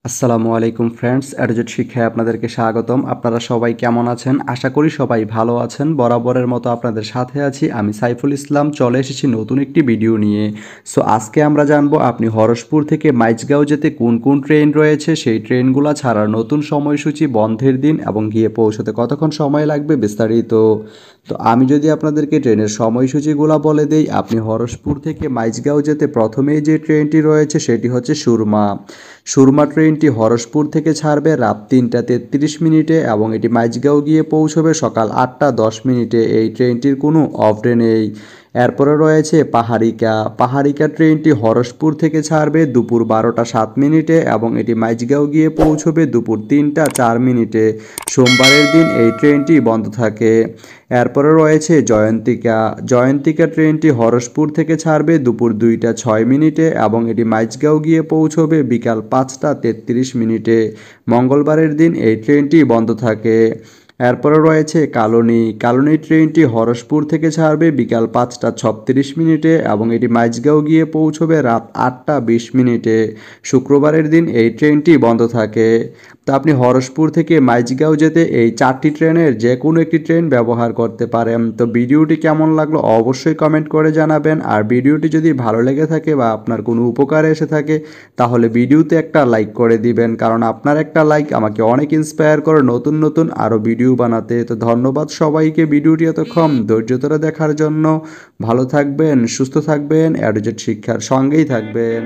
আসসালামু আলাইকুম ফ্রেন্ডস, অ্যাডজেট শিক্ষায় আপনাদেরকে স্বাগতম। আপনারা সবাই কেমন আছেন? আশা করি সবাই ভালো আছেন। বরাবরের মতো আপনাদের সাথে আছি আমি সাইফুল ইসলাম। চলে এসেছি নতুন একটি ভিডিও নিয়ে। সো আজকে আমরা জানবো আপনি হরসপুর থেকে মাইজগাঁও যেতে কোন কোন ট্রেন রয়েছে, সেই ট্রেনগুলো ছাড়ার নতুন সময়সূচি, বন্ধের দিন এবং গিয়ে পৌঁছতে কতক্ষণ সময় লাগবে বিস্তারিত। তো আমি যদি আপনাদেরকে ট্রেনের সময়সূচিগুলো বলে দেই, আপনি হরসপুর থেকে মাইজগাঁও যেতে প্রথমেই যে ট্রেনটি রয়েছে সেটি হচ্ছে সুরমা। সুরমা ট্রেনটি হরসপুর থেকে ছাড়বে রাত ৩টা ৩৩ মিনিটে এবং এটি মাইজগাঁও গিয়ে পৌঁছবে সকাল ৮টা ১০ মিনিটে। এই ট্রেনটির কোনো অফ ডে নেই। এরপরে রয়েছে পাহাড়িকা। পাহাড়িকা ট্রেনটি হরসপুর থেকে ছাড়বে দুপুর ১২টা ৭ মিনিটে এবং এটি মাইজগাঁও গিয়ে পৌঁছবে দুপুর ৩টা ৪ মিনিটে। সোমবারের দিন এই ট্রেনটি বন্ধ থাকে। এরপরে রয়েছে জয়ন্তিকা। জয়ন্তিকা ট্রেনটি হরসপুর থেকে ছাড়বে দুপুর ২টা ৬ মিনিটে এবং এটি মাইজগাঁও গিয়ে পৌঁছবে বিকাল ৫টা ৩৩ মিনিটে। মঙ্গলবারের দিন এই ট্রেনটি বন্ধ থাকে। এরপরে রয়েছে কালনী। কালনী ট্রেনটি হরসপুর থেকে ছাড়বে বিকাল ৫টা ৩৬ মিনিটে এবং এটি মাইজগাঁও গিয়ে পৌঁছবে রাত ৮টা ২০ মিনিটে। শুক্রবারের দিন এই ট্রেনটি বন্ধ থাকে। তো আপনি হরসপুর থেকে মাইজগাঁও যেতে এই 4টি ট্রেনের যে কোনো একটি ট্রেন ব্যবহার করতে পারেন। তো ভিডিওটি কেমন লাগলো অবশ্যই কমেন্ট করে জানাবেন। আর ভিডিওটি যদি ভালো লেগে থাকে বা আপনার কোনো উপকারে এসে থাকে তাহলে ভিডিওতে একটা লাইক করে দিবেন, কারণ আপনার একটা লাইক আমাকে অনেক ইন্সপায়ার করে নতুন নতুন আরও ভিডিও বানাতে। তো ধন্যবাদ সবাইকে ভিডিওটি এতক্ষণ ধৈর্য ধরে দেখার জন্য। ভালো থাকবেন, সুস্থ থাকবেন, অ্যাডজেট শিক্ষার সঙ্গেই থাকবেন।